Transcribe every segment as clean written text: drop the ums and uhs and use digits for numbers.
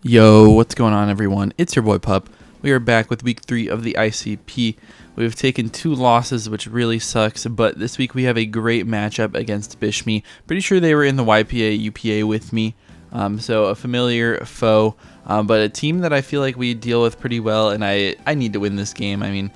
Yo, what's going on, everyone? It's your boy Pup. We are back with week 3 of the ICP. We've taken 2 losses, which really sucks, but this week we have a great matchup against Bishme. Pretty sure they were in the YPA, UPA with me, so a familiar foe, but a team that I feel like we deal with pretty well, and I need to win this game. I mean,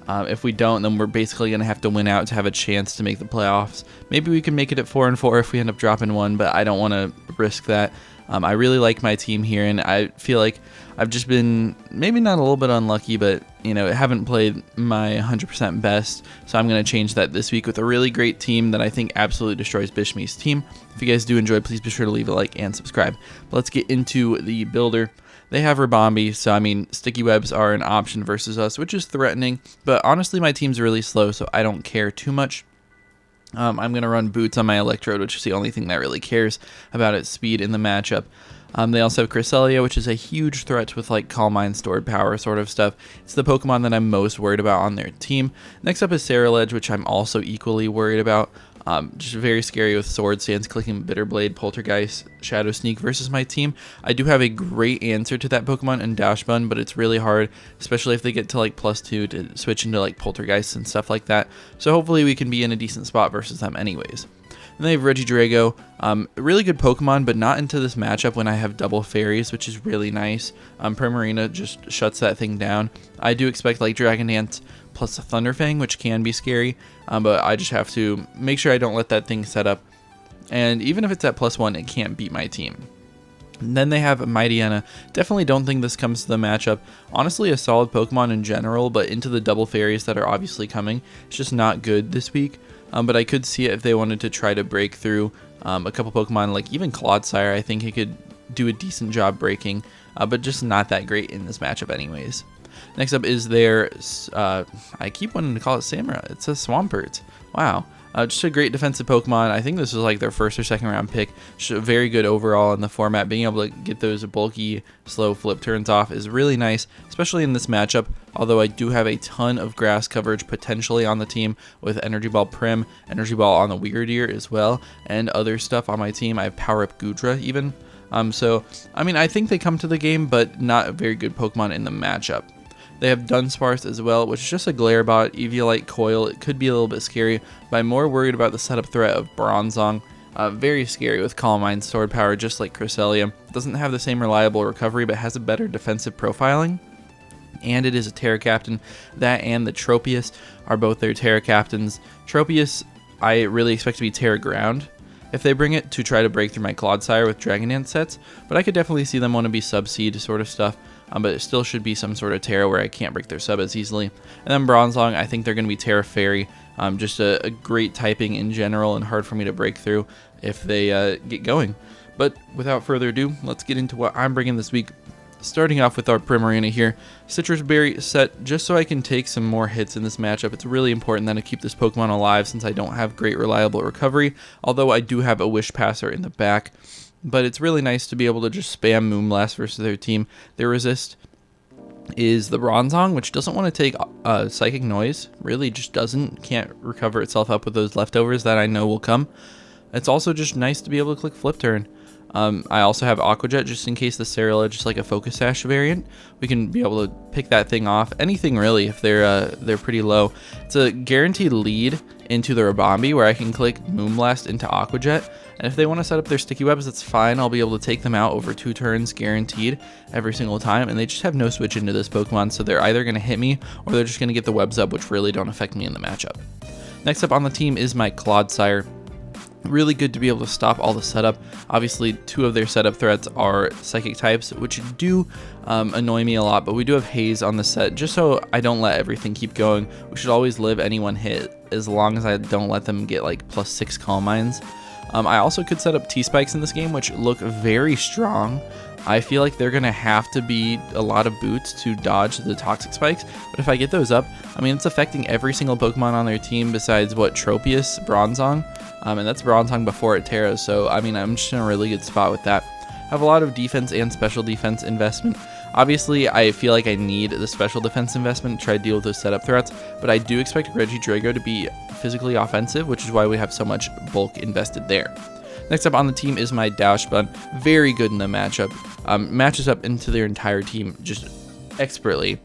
if we don't, then we're basically going to have to win out to have a chance to make the playoffs. Maybe we can make it at 4-4 if we end up dropping one, but I don't want to risk that. I really like my team here, and I feel like I've just been maybe not a little bit unlucky, but haven't played my 100% best. So I'm going to change that this week with a really great team that I think absolutely destroys Bishme's team. If you guys do enjoy, please be sure to leave a like and subscribe. But let's get into the builder. They have Rabombi, so I mean, sticky webs are an option versus us, which is threatening. But honestly, my team's really slow, so I don't care too much. I'm going to run boots on my Electrode, which is the only thing that really cares about its speed in the matchup. They also have Cresselia, which is a huge threat with like Calm Mind, Stored Power sort of stuff. It's the Pokemon that I'm most worried about on their team. Next up is Ceruledge, which I'm also equally worried about. Just very scary with Sword Stance, Clicking Bitterblade, Poltergeist, Shadow Sneak versus my team. I do have a great answer to that Pokemon in Dashbun, but it's really hard, especially if they get to like +2 to switch into like Poltergeist and stuff like that. So hopefully we can be in a decent spot versus them anyways. Then they have Regidrago, really good Pokemon, but not into this matchup when I have double fairies, which is really nice. Primarina just shuts that thing down. I do expect like Dragon Dance plus a Thunderfang, which can be scary, but I just have to make sure I don't let that thing set up. And even if it's at +1, it can't beat my team. And then they have Mightyena. Definitely don't think this comes to the matchup. Honestly, a solid Pokemon in general, but into the double fairies that are obviously coming, it's just not good this week. But I could see it if they wanted to try to break through a couple Pokemon, like even Clodsire. I think he could do a decent job breaking, but just not that great in this matchup anyways. Next up is their, I keep wanting to call it Samura. It's a Swampert. Wow. Just a great defensive Pokemon. I think this was like their first or second round pick. Just very good overall in the format. Being able to get those bulky, slow flip turns off is really nice, especially in this matchup. Although I do have a ton of grass coverage potentially on the team with Energy Ball Prim, Energy Ball on the Weirdeer as well, and other stuff on my team. I have Power Up Goodra even. So, I mean, I think they come to the game, but not a very good Pokemon in the matchup. They have Dunsparce as well, which is just a Glairebot, Eviolite Coil. It could be a little bit scary, but I'm more worried about the setup threat of Bronzong. Very scary with Calm Mind, Stored Power, just like Cresselia. Doesn't have the same reliable recovery, but has a better defensive profiling. And it is a Terra Captain. That and the Tropius are both their Terra Captains. Tropius, I really expect to be Terra Ground if they bring it to try to break through my Clodsire with Dragon Dance sets, but I could definitely see them want to be Sub-Seed sort of stuff. But it still should be some sort of Terra where I can't break their sub as easily. And then Bronzong, I think they're going to be Terra Fairy. Just a great typing in general and hard for me to break through if they get going. But without further ado, let's get into what I'm bringing this week. Starting off with our Primarina here. Citrus Berry set just so I can take some more hits in this matchup. It's really important that I keep this Pokemon alive since I don't have great reliable recovery. Although I do have a Wish Passer in the back. But it's really nice to be able to just spam Moonblast versus their team. Their resist is the Bronzong, which doesn't want to take Psychic Noise. Really just doesn't. Can't recover itself up with those leftovers that I know will come. It's also just nice to be able to click Flip Turn. I also have Aqua Jet just in case the Ceruledge is like a Focus Sash variant. We can be able to pick that thing off. Anything really if they're pretty low. It's a guaranteed lead into the Rabombi where I can click Moonblast into Aqua Jet. And if they want to set up their sticky webs, that's fine. I'll be able to take them out over 2 turns guaranteed every single time. And they just have no switch into this Pokemon, so they're either going to hit me or they're just going to get the webs up, which really don't affect me in the matchup. Next up on the team is my Clodsire. Really good to be able to stop all the setup. Obviously, 2 of their setup threats are psychic types, which do annoy me a lot, but we do have Haze on the set just so I don't let everything keep going. We should always live any one hit as long as I don't let them get like +6 Calm Minds. I also could set up T-Spikes in this game, which look very strong. I feel like they're going to have to be a lot of boots to dodge the Toxic Spikes, but if I get those up, I mean, it's affecting every single Pokemon on their team besides, Tropius, Bronzong, and that's Bronzong before it Terra, so, I mean, I'm just in a really good spot with that. I have a lot of defense and special defense investment. Obviously, I feel like I need the special defense investment to try to deal with those setup threats, but I do expect Regidrago to be physically offensive, which is why we have so much bulk invested there. Next up on the team is my Bun. Very good in the matchup. Matches up into their entire team just expertly.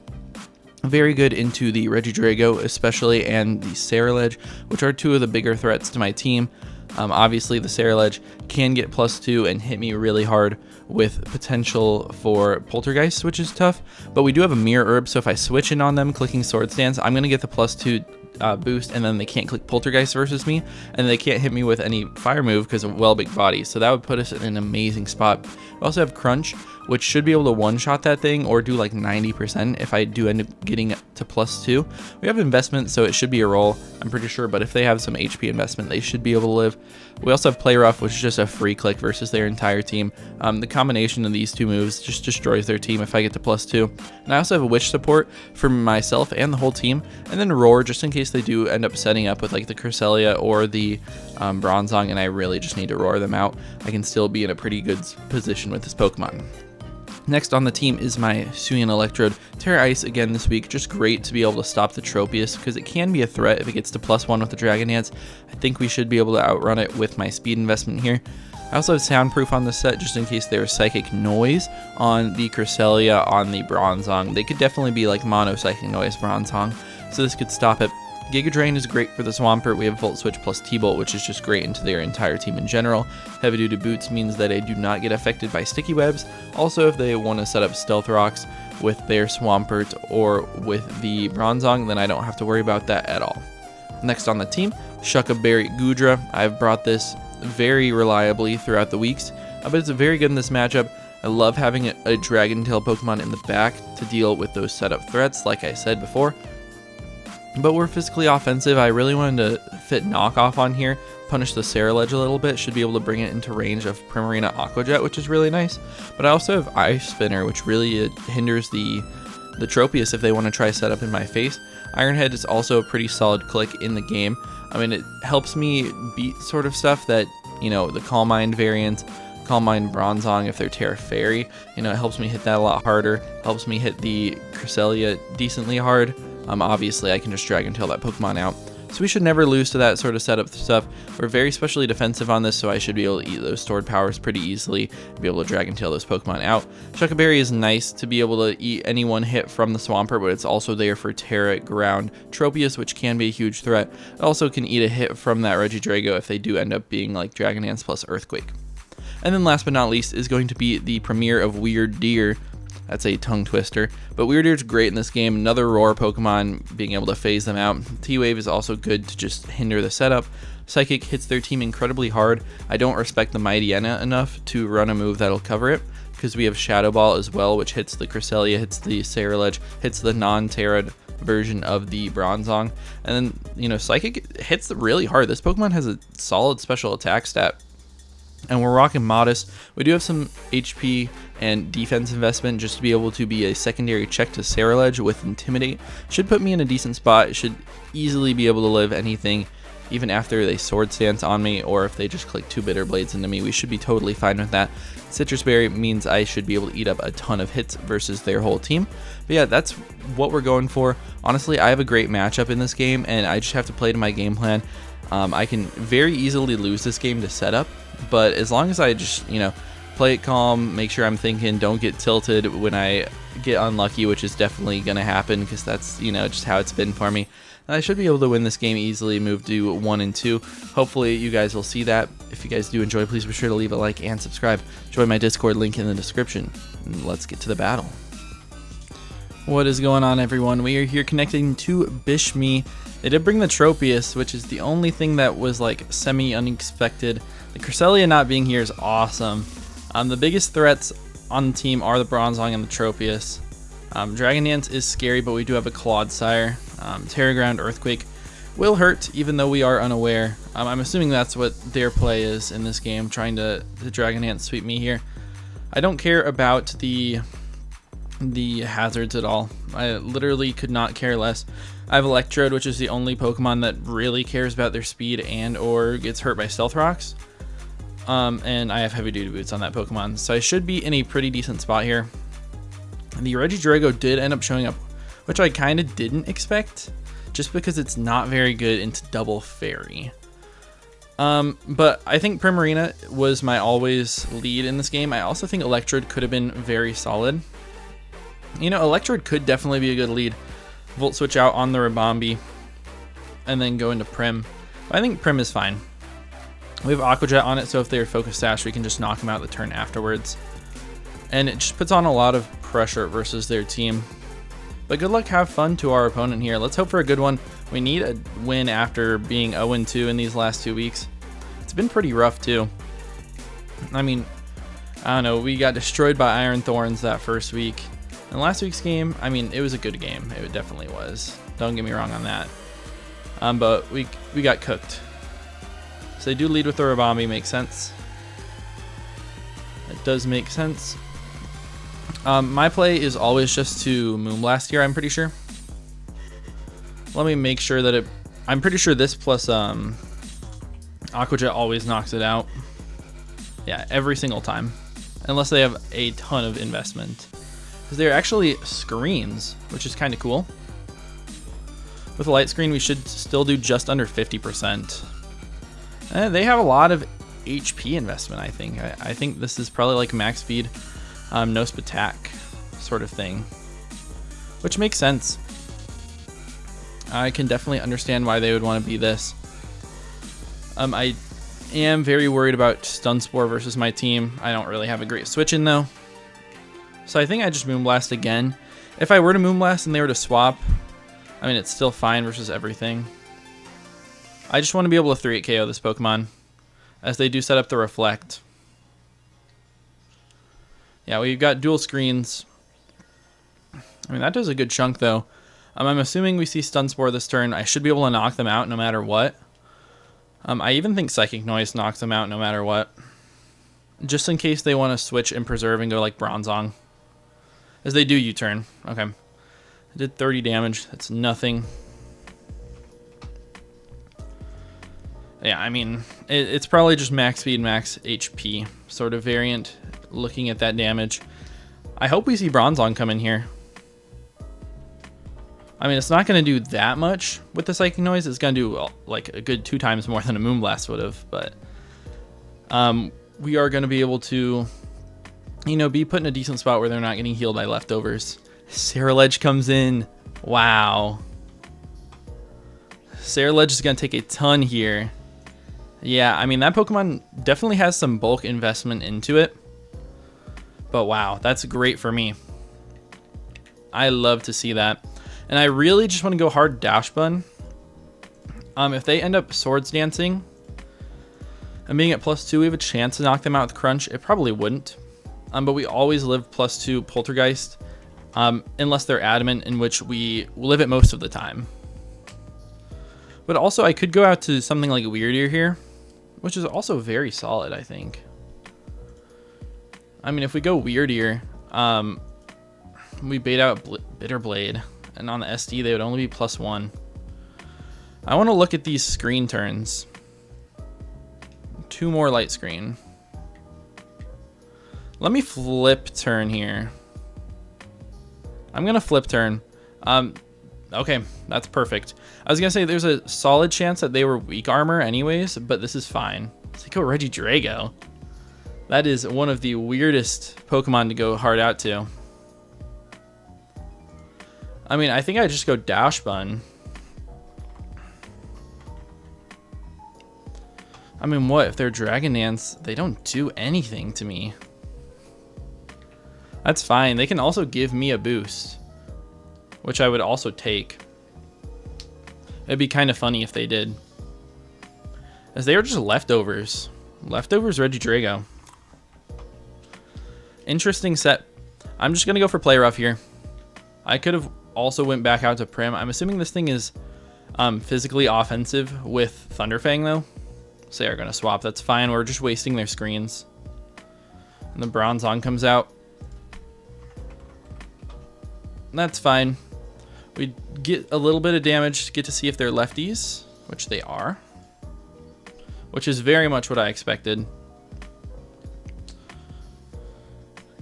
Very good into the Regidrago especially, and the Ceruledge, which are two of the bigger threats to my team. Obviously the Ceruledge can get +2 and hit me really hard with potential for Poltergeist, which is tough, but we do have a Mirror Herb, so if I switch in on them clicking Sword Stance, I'm going to get the +2 boost, and then they can't click Poltergeist versus me, and they can't hit me with any fire move because of Big Body, so that would put us in an amazing spot. We also have Crunch, which should be able to one-shot that thing or do like 90% if I do end up getting to +2. We have Investment, so it should be a roll, I'm pretty sure, but if they have some HP investment, they should be able to live. We also have Play Rough, which is just a free click versus their entire team. The combination of these two moves just destroys their team if I get to +2. And I also have a Witch support for myself and the whole team, and then Roar just in case they do end up setting up with like the Cresselia or the Bronzong, and I really just need to roar them out. I can still be in a pretty good position with this Pokemon. Next on the team is my Suian Electrode. Terra Ice again this week, just great to be able to stop the Tropius because it can be a threat if it gets to +1 with the Dragon Dance. I think we should be able to outrun it with my speed investment here. I also have Soundproof on this set just in case there's Psychic Noise on the Cresselia, on the Bronzong. They could definitely be like Mono Psychic Noise Bronzong, so this could stop it. Giga Drain is great for the Swampert. We have Volt Switch plus T-Bolt, which is just great into their entire team in general. Heavy Duty Boots means that I do not get affected by Sticky Webs. Also, if they want to set up Stealth Rocks with their Swampert or with the Bronzong, then I don't have to worry about that at all. Next on the team, Shucka Berry Goodra. I've brought this very reliably throughout the weeks, but it's very good in this matchup. I love having a Dragon Tail Pokemon in the back to deal with those setup threats, like I said before. But we're physically offensive. I really wanted to fit Knockoff on here, punish the Ceruledge a little bit, should be able to bring it into range of Primarina Aqua Jet, which is really nice. But I also have Ice Spinner, which really hinders the Tropius if they want to try set up in my face. Iron Head is also a pretty solid click in the game. I mean, it helps me beat sort of stuff that, you know, the Calm Mind variant, Calm Mind Bronzong if they're Terra Fairy, you know, it helps me hit that a lot harder, helps me hit the Cresselia decently hard. Obviously I can just Dragon Tail that Pokemon out. So we should never lose to that sort of setup stuff. We're very specially defensive on this, so I should be able to eat those stored powers pretty easily, be able to Dragon Tail those Pokemon out. Shucka Berry is nice to be able to eat any one hit from the Swampert, but it's also there for Terra, Ground, Tropius, which can be a huge threat. It also can eat a hit from that Regidrago if they do end up being like Dragon Dance plus Earthquake. And then last but not least is going to be the premiere of Weird Deer. That's a tongue twister. But Weird Deer's great in this game. Another Roar Pokemon, being able to phase them out. T-Wave is also good to just hinder the setup. Psychic hits their team incredibly hard. I don't respect the Mightyena enough to run a move that'll cover it, because we have Shadow Ball as well, which hits the Cresselia, hits the Ceruledge, hits the non-Terra version of the Bronzong. And then, you know, Psychic hits really hard. This Pokemon has a solid special attack stat. And we're rocking Modest. We do have some HP and defense investment just to be able to be a secondary check to Ceruledge with Intimidate. Should put me in a decent spot. It should easily be able to live anything, even after they Sword Stance on me, or if they just click 2 Bitter Blades into me. We should be totally fine with that. Citrus Berry means I should be able to eat up a ton of hits versus their whole team. But yeah, that's what we're going for. Honestly, I have a great matchup in this game, and I just have to play to my game plan. I can very easily lose this game to setup, but as long as I just, you know, play it calm, make sure I'm thinking, don't get tilted when I get unlucky, which is definitely going to happen because that's, you know, just how it's been for me. I should be able to win this game easily, move to 1 and 2. Hopefully you guys will see that. If you guys do enjoy, please be sure to leave a like and subscribe. Join my Discord link in the description. And let's get to the battle. What is going on, everyone? We are here connecting to Bishmi. They did bring the Tropius, which is the only thing that was like semi-unexpected. The Cresselia not being here is awesome. The biggest threats on the team are the Bronzong and the Tropius. Dragon Dance is scary, but we do have a Clodsire. Terra Ground, Earthquake will hurt, even though we are unaware. I'm assuming that's what their play is in this game, trying to Dragon Dance sweep me here. I don't care about the hazards at all. I literally could not care less. I have Electrode, which is the only Pokemon that really cares about their speed and or gets hurt by Stealth Rocks. And I have Heavy Duty Boots on that Pokemon, so I should be in a pretty decent spot here. The Regidrago did end up showing up, which I kind of didn't expect, just because it's not very good into Double Fairy. But I think Primarina was my always lead in this game. I also think Electrode could have been very solid. You know, Electrode could definitely be a good lead. Volt switch out on the Ribombee and then go into Prim. But I think Prim is fine. We have Aqua Jet on it, so if they're Focus Sash, we can just knock them out the turn afterwards. And it just puts on a lot of pressure versus their team. But good luck, have fun to our opponent here. Let's hope for a good one. We need a win after being 0-2 in these last 2 weeks. It's been pretty rough too. I mean, I don't know, we got destroyed by Iron Thorns that first week. And last week's game, I mean, it was a good game. It definitely was. Don't get me wrong on that. But we got cooked. So they do lead with the Ribombee, makes sense. It does make sense. My play is always just to Moonblast here, I'm pretty sure. Let me make sure that I'm pretty sure this plus Aqua Jet always knocks it out. Yeah, every single time. Unless they have a ton of investment. Because they're actually screens, which is kind of cool. With a light screen, we should still do just under 50%. They have a lot of HP investment, I think. I think this is probably like max speed, no attack sort of thing. Which makes sense. I can definitely understand why they would want to be this. I am very worried about Stun Spore versus my team. I don't really have a great switch in though. So I think I just Moonblast again. If I were to Moonblast and they were to swap, I mean, it's still fine versus everything. I just want to be able to 3-hit KO this Pokemon, as they do set up the Reflect. Yeah, we've got dual screens. I mean, that does a good chunk though. I'm assuming we see Stun Spore this turn. I should be able to knock them out no matter what. I even think Psychic Noise knocks them out no matter what. Just in case they want to switch and preserve and go like Bronzong. As they do U-turn. Okay. I did 30 damage. That's nothing. Yeah, I mean, it's probably just max speed, max HP sort of variant looking at that damage. I hope we see Bronzong come in here. I mean, it's not going to do that much with the Psychic Noise. It's going to do like a good 2 times more than a Moonblast would have. But we are going to be able to, you know, be put in a decent spot where they're not getting healed by leftovers. Ceruledge comes in. Wow. Ceruledge is going to take a ton here. Yeah, I mean, that Pokemon definitely has some bulk investment into it. But wow, that's great for me. I love to see that. And I really just want to go hard Dash Bun. If they end up Swords Dancing and being at +2, we have a chance to knock them out with Crunch. It probably wouldn't. But we always live +2 Poltergeist. Unless they're Adamant, in which we live it most of the time. But also, I could go out to something like Weird Ear here, which is also very solid, I think. I mean, if we go Weird Ear, we bait out Bitter Blade. And on the SD, they would only be +1. I want to look at these screen turns. 2 more light screen. Let me flip turn here. I'm going to flip turn. Okay, that's perfect. I was going to say there's a solid chance that they were weak armor anyways, but this is fine. Let's go Regidrago. That is one of the weirdest Pokemon to go hard out to. I mean, I think I just go Dash Bun. I mean, what? If they're Dragon Dance, they don't do anything to me. That's fine. They can also give me a boost, which I would also take. It'd be kind of funny if they did. As they are just leftovers. Leftovers Regidrago. Interesting set. I'm just going to go for Play Rough here. I could have also went back out to Prim. I'm assuming this thing is physically offensive with Thunderfang though. So they're going to swap. That's fine. We're just wasting their screens. And the Bronzong comes out. That's fine. We get a little bit of damage, get to see if they're lefties, which they are. Which is very much what I expected.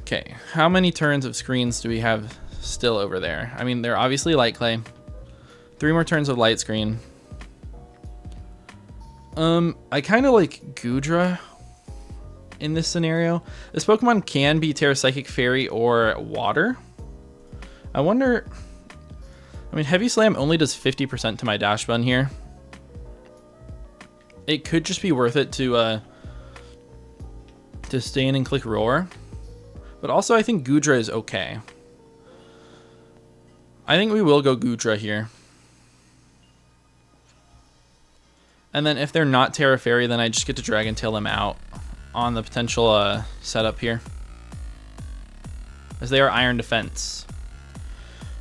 Okay, how many turns of screens do we have still over there? I mean, they're obviously Light Clay. 3 more turns of Light Screen. I kind of like Goodra in this scenario. This Pokemon can be Terra Psychic, Fairy, or Water. I wonder... I mean, Heavy Slam only does 50% to my Dash Bun here. It could just be worth it to stay in and click Roar. But also, I think Goodra is okay. I think we will go Goodra here. And then if they're not Terra Fairy, then I just get to Dragon Tail them out on the potential setup here. As they are Iron Defense.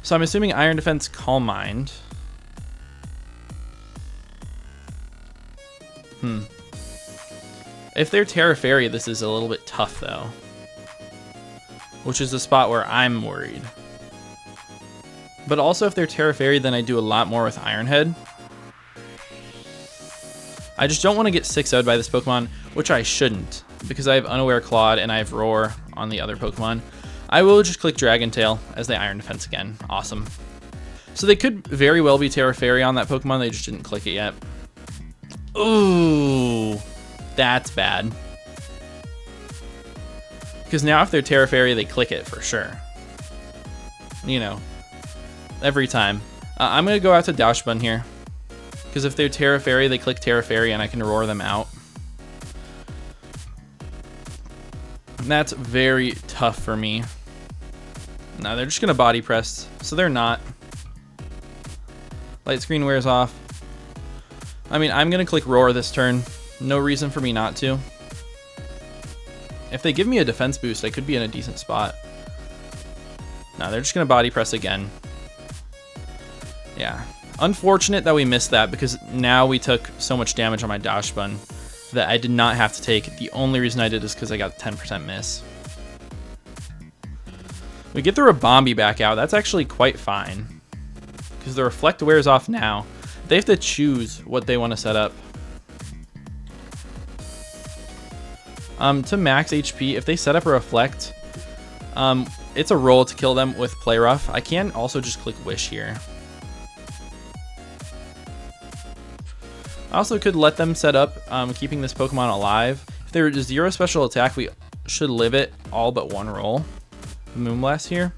So I'm assuming Iron Defense, Calm Mind. If they're Terra Fairy, this is a little bit tough though. Which is the spot where I'm worried. But also if they're Terra Fairy, then I do a lot more with Iron Head. I just don't want to get 6-0'd by this Pokemon, which I shouldn't, because I have Unaware Clawed and I have Roar on the other Pokemon. I will just click Dragon Tail as they Iron Defense again. Awesome. So they could very well be Terra Fairy on that Pokemon, they just didn't click it yet. Ooh, that's bad. Because now if they're Terra Fairy, they click it for sure. You know, every time. I'm going to go out to Dash Bun here. Because if they're Terra Fairy, they click Terra Fairy and I can Roar them out. And that's very tough for me. No, they're just going to Body Press. So they're not. Light Screen wears off. I mean, I'm going to click Roar this turn. No reason for me not to. If they give me a defense boost, I could be in a decent spot. No, they're just going to Body Press again. Yeah. Unfortunate that we missed that because now we took so much damage on my Dash Bun that I did not have to take. The only reason I did is because I got a 10% miss. We get the Rabombi back out. That's actually quite fine because the Reflect wears off now. They have to choose what they want to set up. To max HP, if they set up a Reflect, it's a roll to kill them with Play Rough. I can also just click Wish here. I also could let them set up, keeping this Pokemon alive. If they're 0 special attack, we should live it all but one roll. Moonblast here.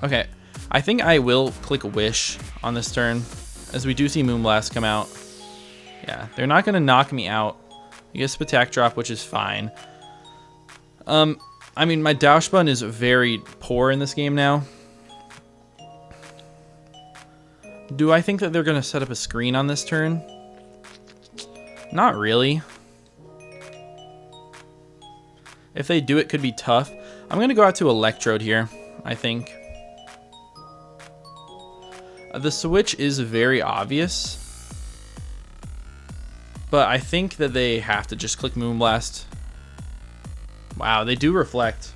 Okay, I think I will click Wish on this turn, as we do see Moonblast come out. Yeah, they're not going to knock me out. I guess Attack Drop, which is fine. I mean, my Dash Bun is very poor in this game now. Do I think that they're going to set up a screen on this turn? Not really. If they do, it could be tough. I'm going to go out to Electrode here, I think. The switch is very obvious. But I think that they have to just click Moonblast. Wow, they do Reflect.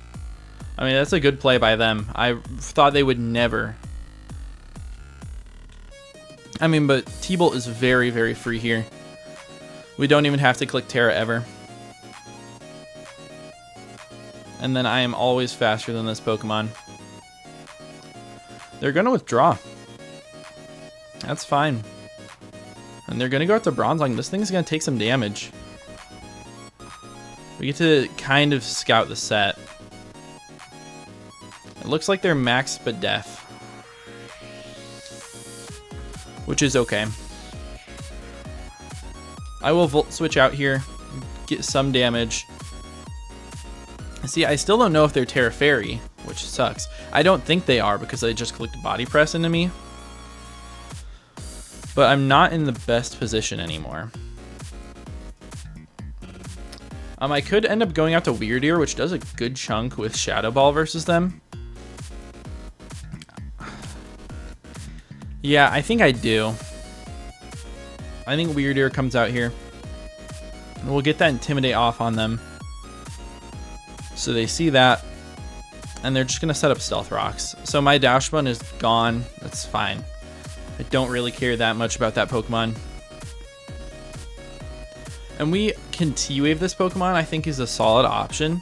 I mean, that's a good play by them. I thought they would never. I mean, but T-Bolt is very, very free here. We don't even have to click Terra ever. And then I am always faster than this Pokemon. They're going to withdraw. That's fine. And they're going to go out to Bronzong. This thing's going to take some damage. We get to kind of scout the set. It looks like they're max Spadef, which is okay. I will Volt Switch out here, get some damage. See, I still don't know if they're Terra Fairy, which sucks. I don't think they are because they just clicked Body Press into me. But I'm not in the best position anymore. I could end up going out to Weird Ear, which does a good chunk with Shadow Ball versus them. Yeah, I think I do. I think Weird Ear comes out here. And we'll get that Intimidate off on them. So they see that. And they're just going to set up Stealth Rocks. So my Dash Bun is gone. That's fine. I don't really care that much about that Pokemon. And we can T-Wave this Pokemon, I think, is a solid option.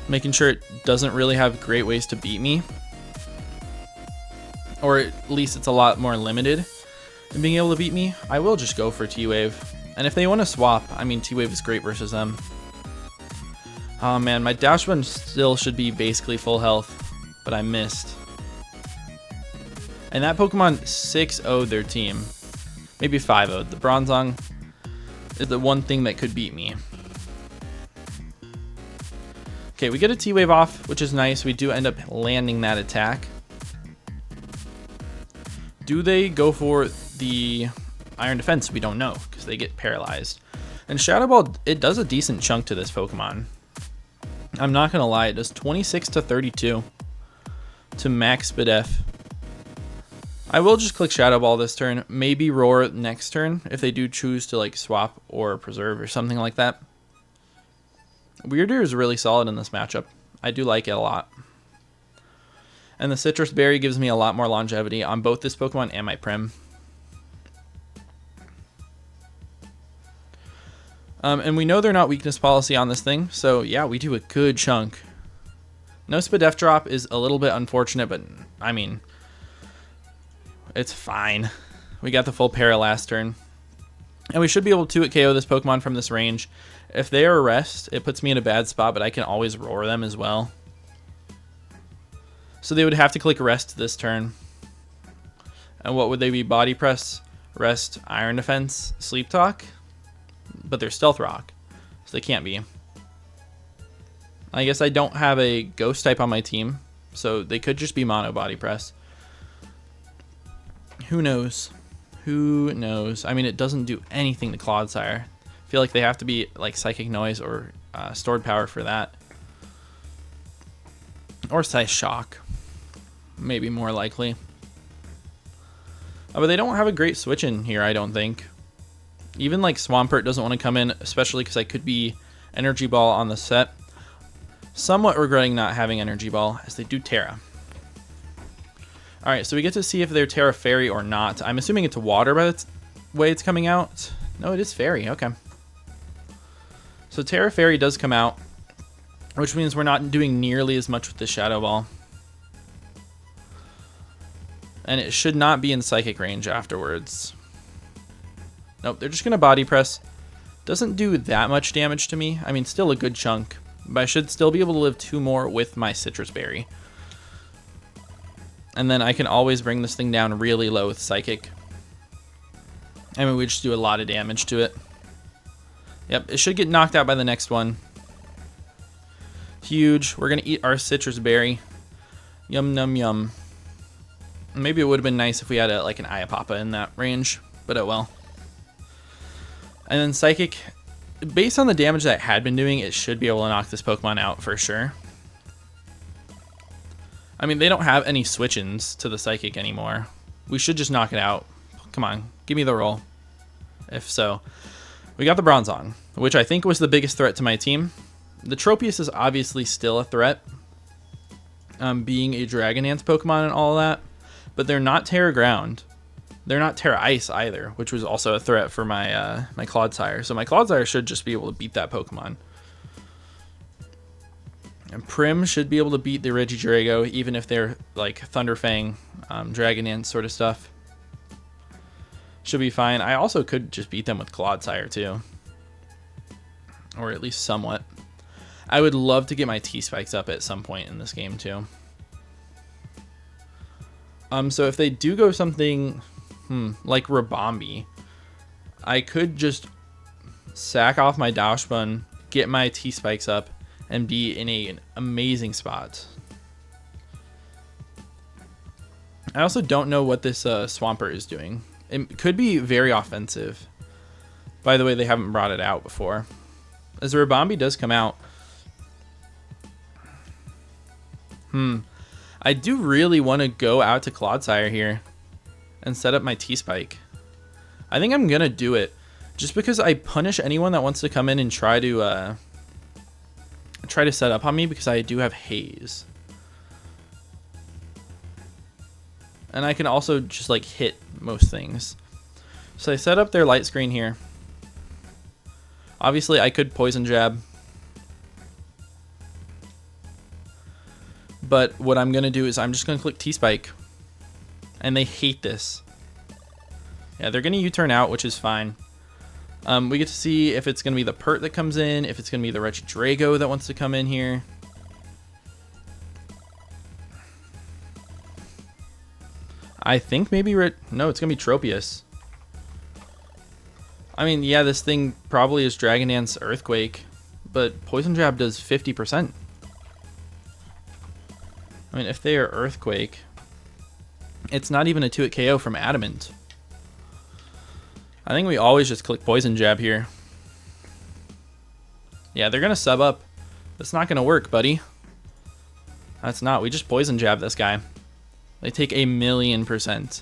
Making sure it doesn't really have great ways to beat me. Or at least it's a lot more limited. and being able to beat me, I will just go for T-Wave. And if they want to swap, I mean, T-Wave is great versus them. Oh man, my Dash Bun still should be basically full health, but I missed. And that Pokemon 6-0'd their team. Maybe 5-0'd. The Bronzong is the one thing that could beat me. Okay, we get a T-Wave off, which is nice. We do end up landing that attack. Do they go for the Iron Defense? We don't know, because they get paralyzed. And Shadow Ball, it does a decent chunk to this Pokemon. I'm not going to lie, it does 26 to 32 to max Spadef. I will just click Shadow Ball this turn, maybe Roar next turn if they do choose to like swap or preserve or something like that. Weirder is really solid in this matchup. I do like it a lot. And the Citrus Berry gives me a lot more longevity on both this Pokemon and my Prim. And we know they're not weakness policy on this thing, so yeah, we do a good chunk. No Spadef drop is a little bit unfortunate, but I mean, it's fine. We got the full para last turn. And we should be able to KO this Pokemon from this range. If they are rest, it puts me in a bad spot, but I can always roar them as well. So they would have to click rest this turn. And what would they be? Body press, rest, Iron Defense, Sleep Talk? But they're Stealth Rock, so they can't be. I guess I don't have a Ghost type on my team, so they could just be Mono Body Press. Who knows? Who knows? I mean, it doesn't do anything to Clodsire. I feel like they have to be like Psychic Noise or Stored Power for that. Or Size Shock. Maybe more likely. But they don't have a great switch in here, I don't think. Even like Swampert doesn't want to come in, especially because I could be Energy Ball on the set. Somewhat regretting not having Energy Ball, as they do Terra. Alright, so we get to see if they're Terra Fairy or not. I'm assuming it's Water by the way it's coming out. No, it is Fairy, okay. So Terra Fairy does come out, which means we're not doing nearly as much with the Shadow Ball. And it should not be in Psychic range afterwards. Nope, they're just going to Body Press. Doesn't do that much damage to me. I mean, still a good chunk. But I should still be able to live 2 more with my Citrus Berry. And then I can always bring this thing down really low with Psychic. I mean, we just do a lot of damage to it. Yep, it should get knocked out by the next one. Huge. We're going to eat our Citrus Berry. Yum, num, yum. Maybe it would have been nice if we had like an Iapapa in that range. But oh well. And then Psychic, based on the damage that it had been doing, it should be able to knock this Pokemon out for sure. I mean, they don't have any switch-ins to the Psychic anymore. We should just knock it out. Come on, give me the roll. If so. We got the Bronzong, which I think was the biggest threat to my team. The Tropius is obviously still a threat, being a Dragonance Pokemon and all of that. But they're not Terra Ground. They're not Terra Ice either, which was also a threat for my my Clodsire. So my Clodsire should just be able to beat that Pokemon. And Prim should be able to beat the Regidrago, even if they're like Thunderfang, Dragonance sort of stuff. Should be fine. I also could just beat them with Clodsire too. Or at least somewhat. I would love to get my T-Spikes up at some point in this game too. So if they do go something like Rabombi, I could just sack off my Dash Bun, get my T-Spikes up, and be in an amazing spot. I also don't know what this Swampert is doing. It could be very offensive. By the way, they haven't brought it out before. As Rabombi does come out. I do really want to go out to Clodsire here and set up my T-Spike. I think I'm going to do it just because I punish anyone that wants to come in and try to set up on me because I do have Haze. And I can also just like hit most things. So I set up their light screen here. Obviously I could Poison Jab. But what I'm going to do is I'm just going to click T-Spike. And they hate this. Yeah, they're going to U-turn out, which is fine. We get to see if it's going to be the Pert that comes in, if it's going to be the Regidrago that wants to come in here. I think maybe... No, it's going to be Tropius. I mean, yeah, this thing probably is Dragon Dance Earthquake, but Poison Jab does 50%. I mean, if they are Earthquake, it's not even a 2-hit KO from Adamant. I think we always just click Poison Jab here. Yeah, they're going to sub up. That's not going to work, buddy. That's not. We just Poison Jab this guy. They take 1,000,000%.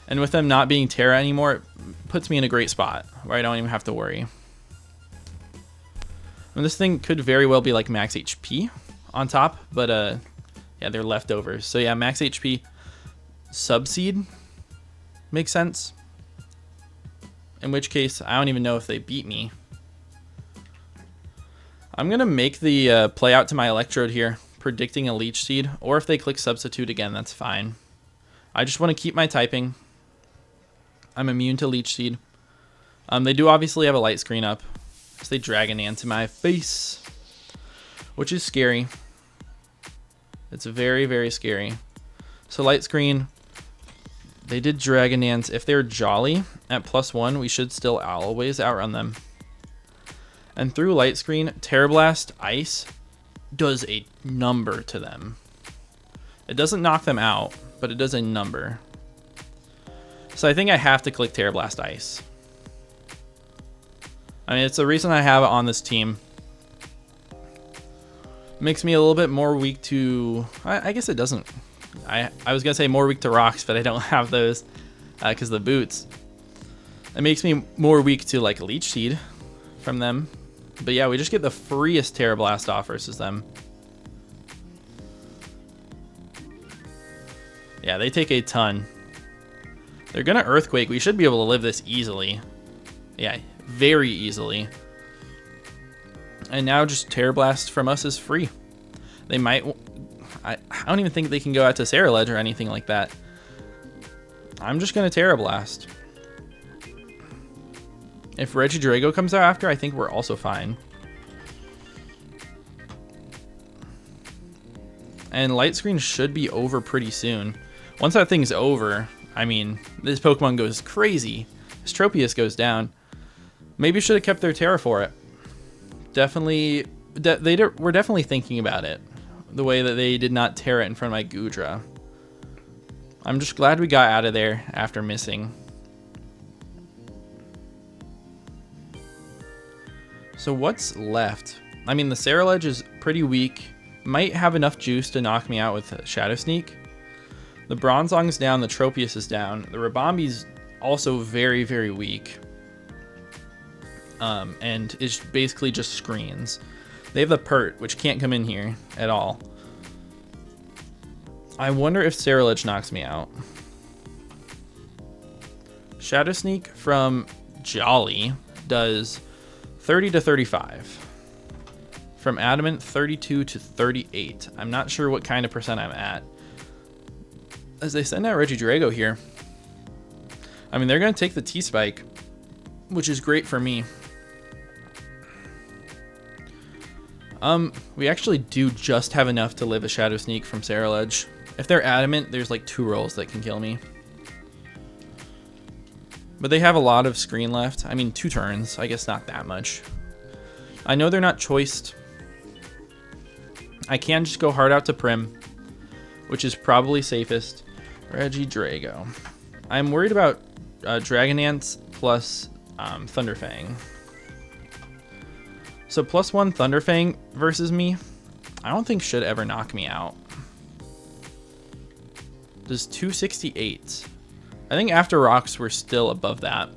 And with them not being Terra anymore, it puts me in a great spot where I don't even have to worry. And this thing could very well be like max HP on top, but yeah, they're leftovers. So yeah, max HP Subseed makes sense. In which case, I don't even know if they beat me. I'm going to make the play out to my Electrode here, predicting a Leech Seed, or if they click Substitute again, that's fine. I just want to keep my typing. I'm immune to Leech Seed. They do obviously have a light screen up, so they Dragon Dance in my face, which is scary. It's very, very scary. So light screen, they did Dragon Dance. If they're Jolly at +1, we should still always outrun them. And through light screen, Terra Blast Ice does a number to them. It doesn't knock them out, but it does a number. So I think I have to click Terra Blast Ice. I mean, it's the reason I have it on this team. Makes me a little bit more weak to... I guess it doesn't... I was going to say more weak to rocks, but I don't have those because of the boots. It makes me more weak to like Leech Seed from them. But yeah, we just get the freest Terra Blast off versus them. Yeah, they take a ton. They're going to Earthquake. We should be able to live this easily. Yeah, very easily. And now just Terra Blast from us is free. They might... I don't even think they can go out to Sarah Ledge or anything like that. I'm just going to Terra Blast. If Regidrago comes out after, I think we're also fine. And Light Screen should be over pretty soon. Once that thing's over, I mean, this Pokemon goes crazy. This Tropius goes down. Maybe should have kept their Terra for it. Definitely, we're definitely thinking about it. The way that they did not Terra in front of my Goodra. I'm just glad we got out of there after missing. So what's left? I mean, the Sarah Ledge is pretty weak. Might have enough juice to knock me out with Shadow Sneak. The Bronzong's down, the Tropius is down. The Rabombi's also very, very weak. And it's basically just screens. They have the Pert, which can't come in here at all. I wonder if Sarah Ledge knocks me out. Shadow Sneak from Jolly does 30 to 35. From Adamant, 32 to 38. I'm not sure what kind of percent I'm at. As they send out Regidrago here. I mean, they're going to take the T-Spike, which is great for me. We actually do just have enough to live a Shadow Sneak from Sarah Ledge. If they're Adamant, there's like 2 rolls that can kill me. But they have a lot of screen left. I mean, 2 turns. I guess not that much. I know they're not choiced. I can just go hard out to Prim, which is probably safest. Regidrago. I'm worried about Dragon Dance plus Thunderfang. So +1 Thunderfang versus me, I don't think should ever knock me out. Does 268. I think after rocks we're still above that.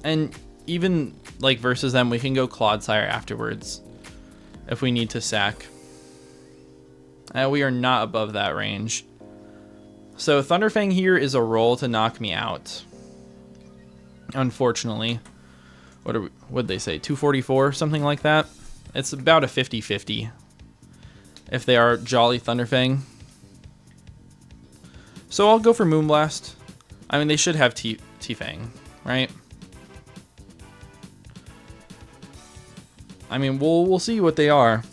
And even like versus them, we can go Clodsire afterwards if we need to sack. We are not above that range. So Thunderfang here is a roll to knock me out. Unfortunately. What'd they say? 244, something like that? It's about a 50-50 if they are Jolly Thunderfang. So I'll go for Moonblast. I mean, they should have T-Fang, right? I mean, we'll see what they are.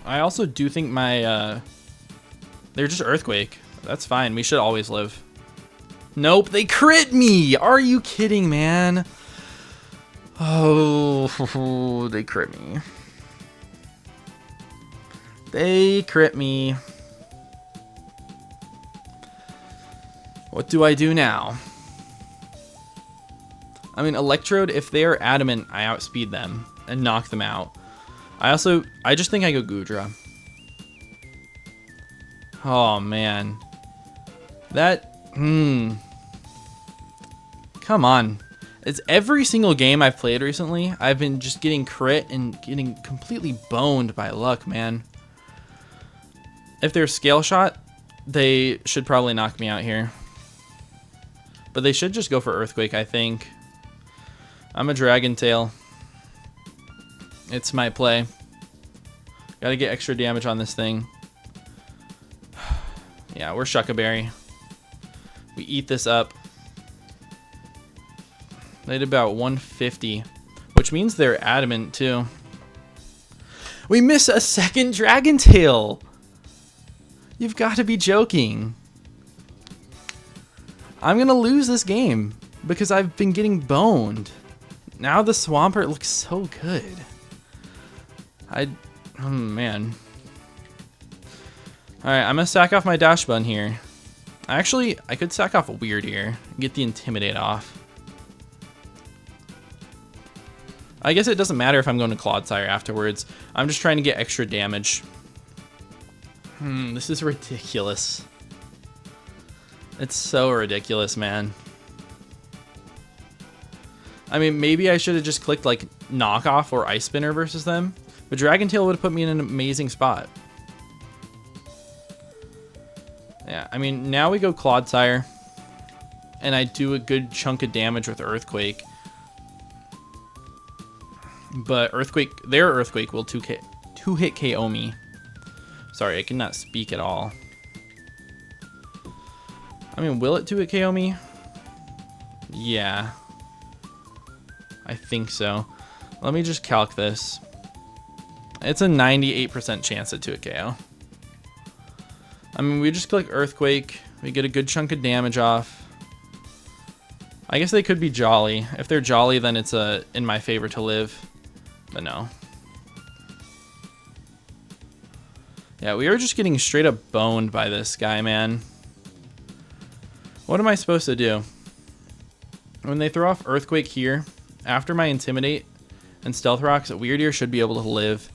I also do think my they're just Earthquake. That's fine. We should always live. Nope, they crit me. Are you kidding, man? Oh, they crit me. They crit me. What do I do now? I mean, Electrode, if they are adamant, I outspeed them and knock them out. I just think I go Goodra. Oh, man. Come on. It's every single game I've played recently, I've been just getting crit and getting completely boned by luck, man. If they're Scale Shot, they should probably knock me out here. But they should just go for Earthquake, I think. I'm a Dragon Tail. It's my play. Gotta get extra damage on this thing. Yeah, we're Shuckaberry. We eat this up. They did about 150, which means they're adamant too. We miss a second Dragon Tail. You've got to be joking. I'm gonna lose this game because I've been getting boned. Now the Swampert looks so good. Oh man. Alright, I'm gonna sack off my Dash Bun here. I could sack off a Weird Ear and get the Intimidate off. I guess it doesn't matter if I'm going to Clodsire afterwards. I'm just trying to get extra damage. This is ridiculous. It's so ridiculous, man. I mean, maybe I should have just clicked like Knockoff or Ice Spinner versus them, but Dragon Tail would have put me in an amazing spot. Yeah, I mean, now we go Clodsire, and I do a good chunk of damage with Earthquake. But their Earthquake will 2-hit KO me. Sorry, I cannot speak at all. I mean, will it 2-hit KO me? Yeah. I think so. Let me just calc this. It's a 98% chance at 2-hit KO. I mean, we just click Earthquake. We get a good chunk of damage off. I guess they could be Jolly. If they're Jolly, then it's in my favor to live. But no. Yeah, we are just getting straight up boned by this guy, man. What am I supposed to do? When they throw off Earthquake here, after my Intimidate and Stealth Rocks, Weird Ear should be able to live.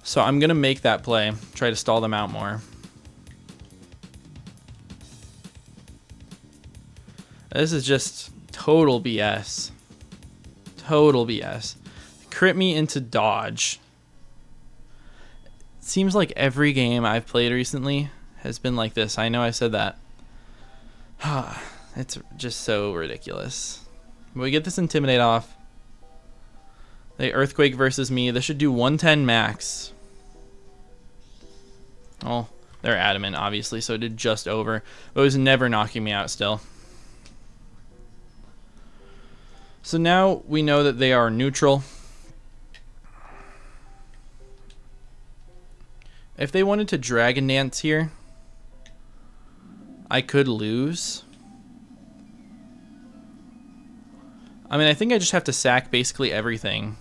So I'm going to make that play. Try to stall them out more. This is just total BS. Total BS. Crit me into dodge. It seems like every game I've played recently has been like this. I know I said that. It's just so ridiculous. We get this Intimidate off. They Earthquake versus me. This should do 110 max. Oh, they're adamant, obviously, so it did just over. But it was never knocking me out still. So now we know that they are neutral. If they wanted to Dragon Dance here, I could lose. I mean, I think I just have to sack basically everything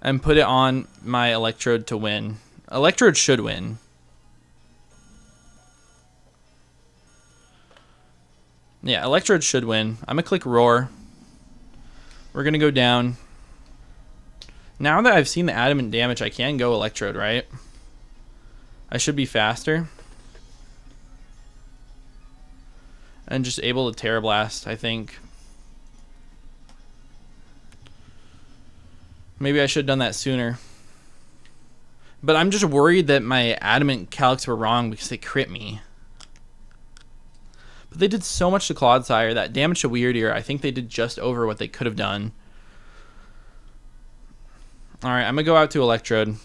and put it on my Electrode to win. Electrode should win. Yeah, Electrode should win. I'm going to click Roar. We're going to go down. Now that I've seen the adamant damage, I can go Electrode, right? I should be faster. And just able to Terra Blast, I think. Maybe I should have done that sooner. But I'm just worried that my adamant calcs were wrong because they crit me. But they did so much to Clodsire. That damage to Weird Ear, I think they did just over what they could have done. Alright, I'm going to go out to Electrode.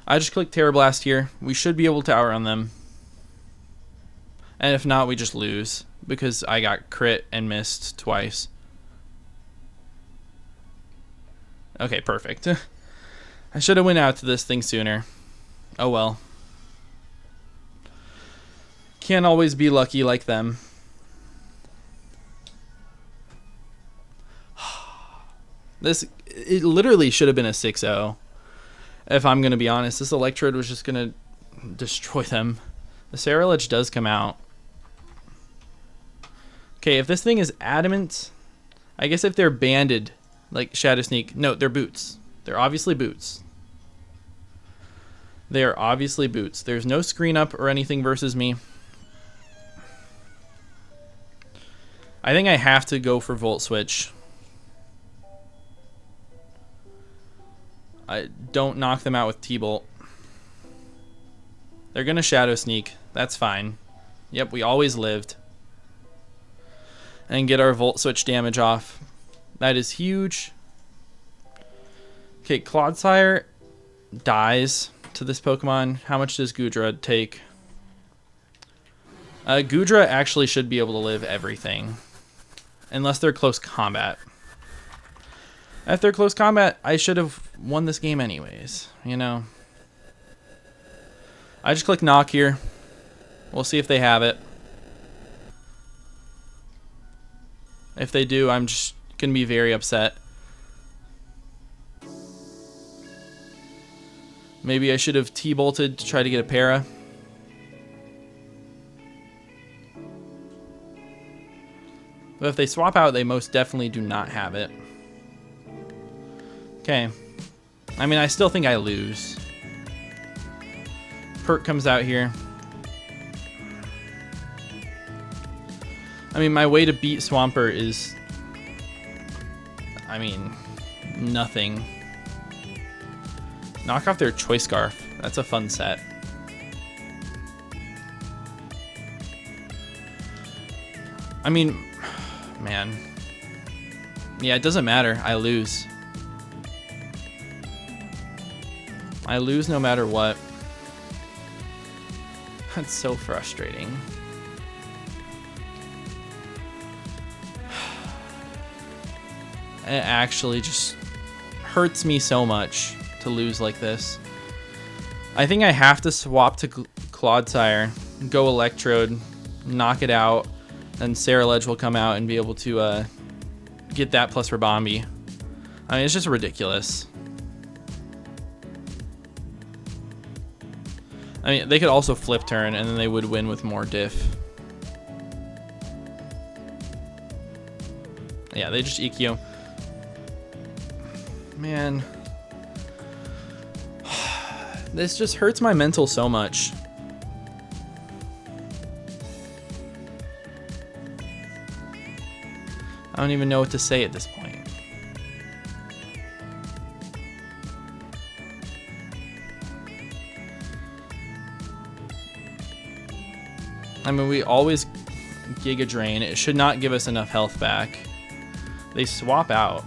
I just clicked Terror Blast here. We should be able to outrun them. And if not, we just lose. Because I got crit and missed twice. Okay, perfect. I should have went out to this thing sooner. Oh well. Can't always be lucky like them. It literally should have been a 6-0. If I'm going to be honest, this Electrode was just going to destroy them. The Cerulege does come out. Okay, if this thing is adamant, I guess if they're banded, like Shadow Sneak, no, they're boots. They're obviously boots. They are obviously boots. There's no screen up or anything versus me. I think I have to go for Volt Switch. I don't knock them out with T-Bolt. They're going to Shadow Sneak. That's fine. Yep, we always lived. And get our Volt Switch damage off. That is huge. Okay, Clodsire dies to this Pokemon. How much does Goodra take? Goodra actually should be able to live everything. Unless they're close combat. If they're close combat, I should have won this game anyways, you know. I just click knock here. We'll see if they have it. If they do, I'm just going to be very upset. Maybe I should have T-bolted to try to get a para. But if they swap out, they most definitely do not have it. Okay. I mean, I still think I lose. Perk comes out here. I mean, my way to beat Swampert is... I mean, nothing. Knock off their Choice Scarf. That's a fun set. I mean, man. Yeah, it doesn't matter. I lose. I lose no matter what. That's so frustrating. It actually just hurts me so much to lose like this. I think I have to swap to Clodsire, go Electrode, knock it out, and Cerulege will come out and be able to get that plus Rabombi. I mean, it's just ridiculous. I mean, they could also flip turn, and then they would win with more diff. Yeah, they just EQ. Man. This just hurts my mental so much. I don't even know what to say at this point. I mean, we always Giga Drain. It should not give us enough health back. They swap out.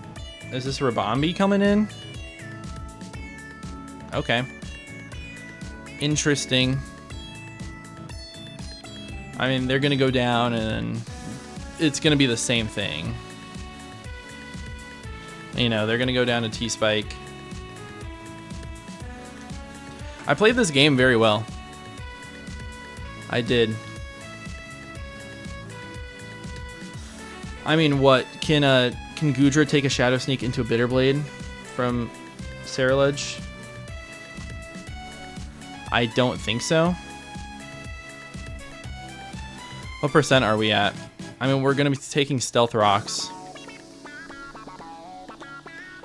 Is this Rabombi coming in? Okay. Interesting. I mean, they're going to go down and it's going to be the same thing. You know, they're going to go down to T-Spike. I played this game very well. I did. I mean, what? Can Goodra take a Shadow Sneak into a Bitter Blade from Cerulege? I don't think so. What percent are we at? I mean, we're going to be taking Stealth Rocks.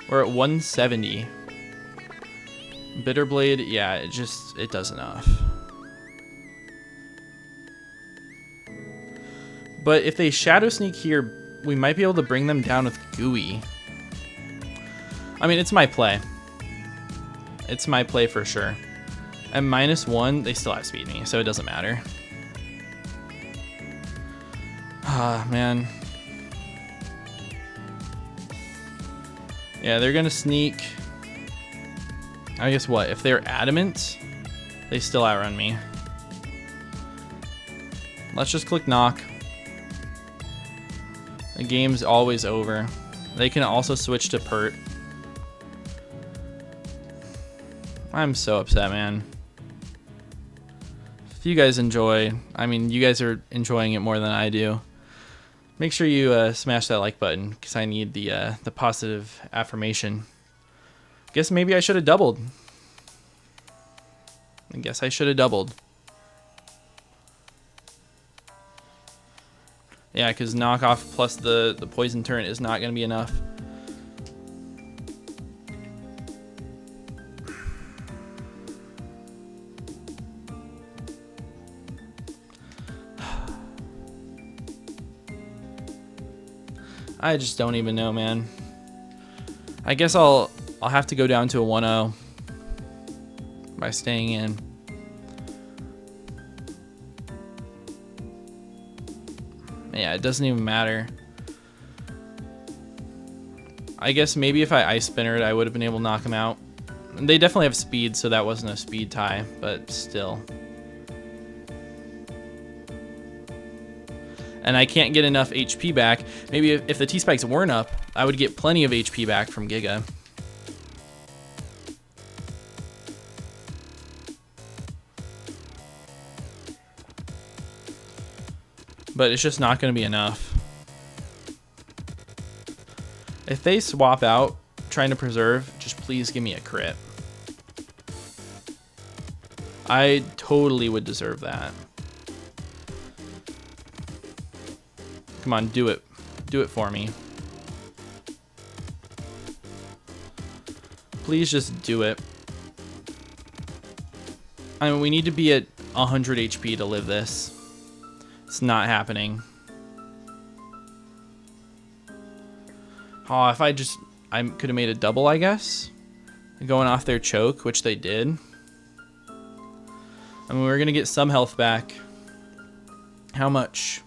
We're at 170. Bitter Blade, yeah, it does enough. But if they Shadow Sneak here, we might be able to bring them down with Gooey. I mean, it's my play. It's my play for sure. At -1, they still outspeed me, so it doesn't matter. Ah, man. Yeah, they're gonna sneak. I guess what? If they're adamant, they still outrun me. Let's just click knock. The game's always over. They can also switch to pert. I'm so upset, man. If you guys enjoy, I mean, you guys are enjoying it more than I do. Make sure you smash that like button because I need the positive affirmation. Guess maybe I should have doubled. I guess I should have doubled. Yeah, because knockoff plus the poison turret is not going to be enough. I just don't even know, man. I guess I'll have to go down to a 1-0 by staying in. Yeah, it doesn't even matter. I guess maybe if I ice spinnered, I would have been able to knock him out. And they definitely have speed, so that wasn't a speed tie, but still. And I can't get enough HP back. Maybe if the T-Spikes weren't up, I would get plenty of HP back from Giga. But it's just not going to be enough. If they swap out trying to preserve, just please give me a crit. I totally would deserve that. Come on, do it. Do it for me. Please just do it. I mean, we need to be at 100 HP to live this. It's not happening. Oh, if I could have made a double, I guess. Going off their choke, which they did. I mean, we're going to get some health back. How much?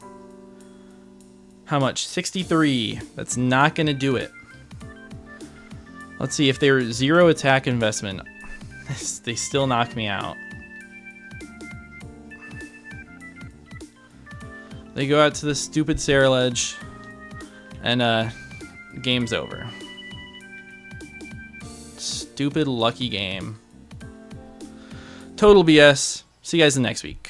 How much? 63. That's not going to do it. Let's see. If they were 0 attack investment, they still knock me out. They go out to the stupid Sarah ledge, and game's over. Stupid lucky game. Total BS. See you guys in the next week.